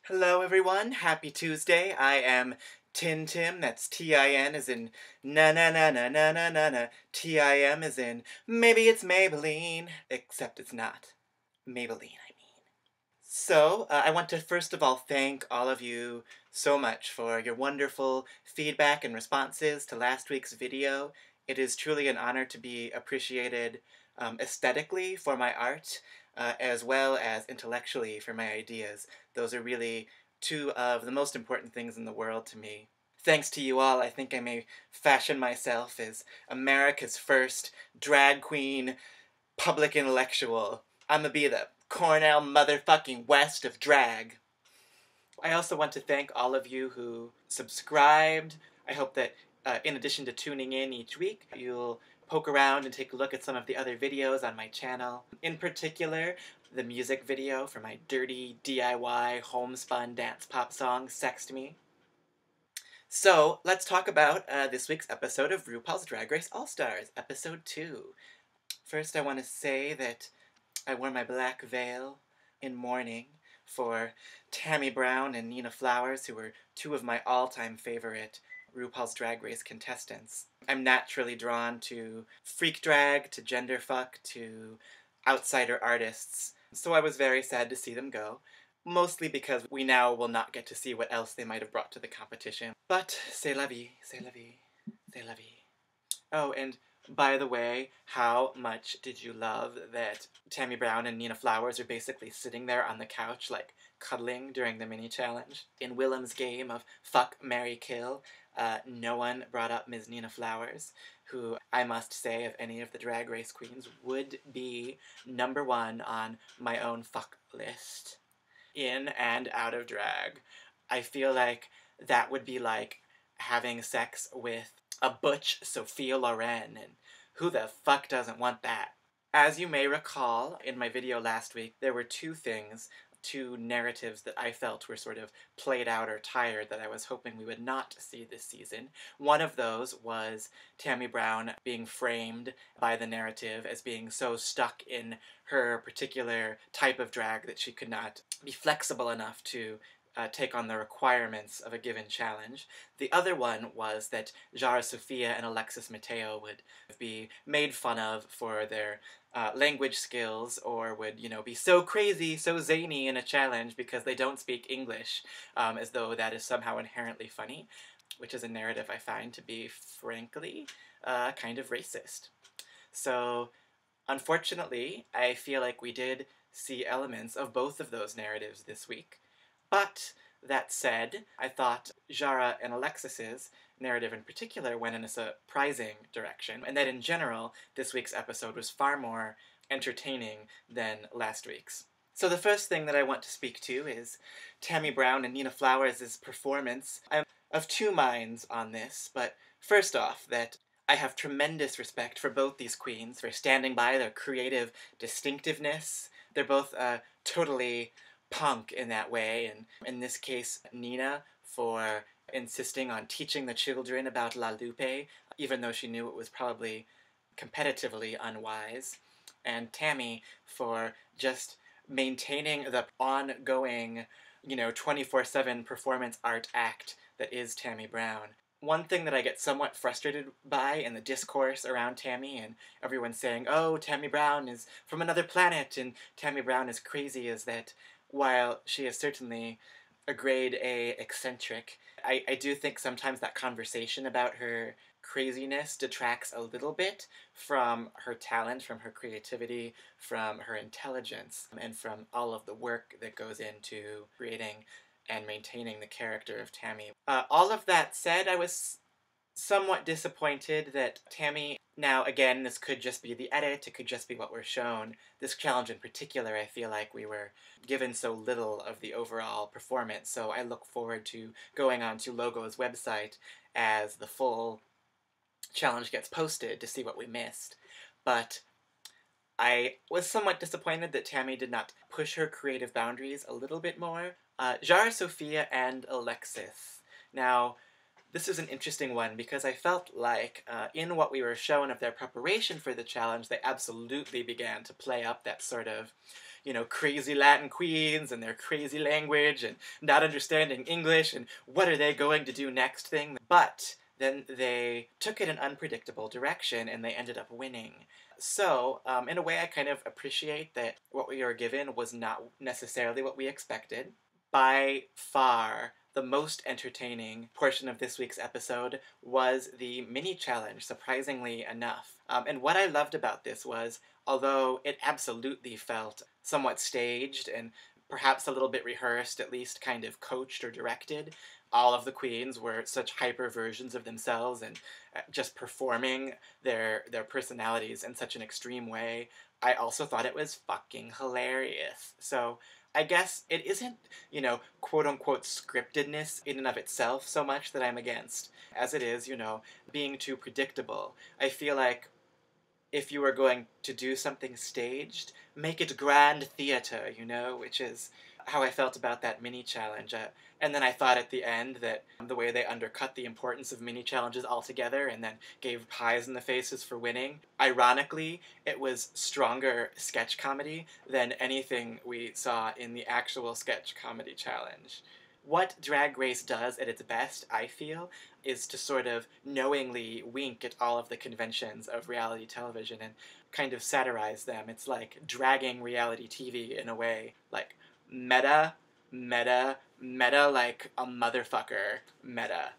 Hello everyone, happy Tuesday. I am TinTim, that's T-I-N as in na na na na na na na na. T-I-M as in maybe it's Maybelline, except it's not. Maybelline, I mean. So, I want to first of all thank all of you so much for your wonderful feedback and responses to last week's video. It is truly an honor to be appreciated aesthetically for my art, as well as intellectually for my ideas. Those are really two of the most important things in the world to me. Thanks to you all, I think I may fashion myself as America's first drag queen public intellectual. I'm gonna be the Cornell motherfucking West of drag. I also want to thank all of you who subscribed. I hope that in addition to tuning in each week, you'll poke around and take a look at some of the other videos on my channel. In particular, the music video for my dirty DIY homespun dance pop song, Sext Me. So, let's talk about this week's episode of RuPaul's Drag Race All-Stars, Episode 2. First, I want to say that I wore my black veil in mourning for Tammie Brown and Nina Flowers, who were two of my all-time favorite RuPaul's Drag Race contestants. I'm naturally drawn to freak drag, to genderfuck, to outsider artists, so I was very sad to see them go. Mostly because we now will not get to see what else they might have brought to the competition. But, c'est la vie, c'est la vie, c'est la vie. Oh, and by the way, how much did you love that Tammie Brown and Nina Flowers are basically sitting there on the couch, like, cuddling during the mini-challenge? In Willem's game of Fuck, Marry, Kill, no one brought up Ms. Nina Flowers, who, I must say, of any of the Drag Race queens, would be #1 on my own fuck list. In and out of drag. I feel like that would be like having sex with a butch Sophia Loren, and who the fuck doesn't want that? As you may recall, in my video last week, there were two narratives that I felt were sort of played out or tired that I was hoping we would not see this season. One of those was Tammie Brown being framed by the narrative as being so stuck in her particular type of drag that she could not be flexible enough to take on the requirements of a given challenge. The other one was that Jara Sofia and Alexis Mateo would be made fun of for their language skills, or would, you know, be so crazy, so zany in a challenge because they don't speak English, as though that is somehow inherently funny, which is a narrative I find to be, frankly, kind of racist. So, unfortunately, I feel like we did see elements of both of those narratives this week. But, that said, I thought Jara and Alexis's narrative in particular went in a surprising direction, and that in general, this week's episode was far more entertaining than last week's. So the first thing that I want to speak to is Tammie Brown and Nina Flowers' performance. I'm of two minds on this, but first off, that I have tremendous respect for both these queens for standing by their creative distinctiveness. They're both totally punk in that way, and in this case, Nina for insisting on teaching the children about La Lupe, even though she knew it was probably competitively unwise, and Tammie for just maintaining the ongoing, 24/7 performance art act that is Tammie Brown. One thing that I get somewhat frustrated by in the discourse around Tammie, and everyone saying, oh, Tammie Brown is from another planet, and Tammie Brown is crazy, is that while she is certainly a grade A eccentric, I do think sometimes that conversation about her craziness detracts a little bit from her talent, from her creativity, from her intelligence, and from all of the work that goes into creating and maintaining the character of Tammie. All of that said, I was somewhat disappointed that Tammie, now again, this could just be the edit, it could just be what we're shown. This challenge in particular, I feel like we were given so little of the overall performance, so I look forward to going on to Logo's website as the full challenge gets posted to see what we missed. But I was somewhat disappointed that Tammie did not push her creative boundaries a little bit more. Jara Sofia and Alexis. Now, This is an interesting one because I felt like in what we were shown of their preparation for the challenge, they absolutely began to play up that sort of, you know, crazy Latin queens and their crazy language and not understanding English and what are they going to do next thing. But then they took it an unpredictable direction and they ended up winning. So, in a way, I kind of appreciate that what we were given was not necessarily what we expected. By far, the most entertaining portion of this week's episode was the mini challenge, surprisingly enough. And what I loved about this was, although it absolutely felt somewhat staged and perhaps a little bit rehearsed, at least kind of coached or directed, all of the queens were such hyper versions of themselves and just performing their personalities in such an extreme way. I also thought it was fucking hilarious. So I guess it isn't, you know, quote-unquote scriptedness in and of itself so much that I'm against, as it is, you know, being too predictable. I feel like if you were going to do something staged, make it grand theater, you know, which is how I felt about that mini challenge. And then I thought at the end that the way they undercut the importance of mini challenges altogether and then gave pies in the faces for winning, ironically, it was stronger sketch comedy than anything we saw in the actual sketch comedy challenge. What Drag Race does at its best, I feel, is to sort of knowingly wink at all of the conventions of reality television and kind of satirize them. It's like dragging reality TV in a way, like meta, meta, meta like a motherfucker meta.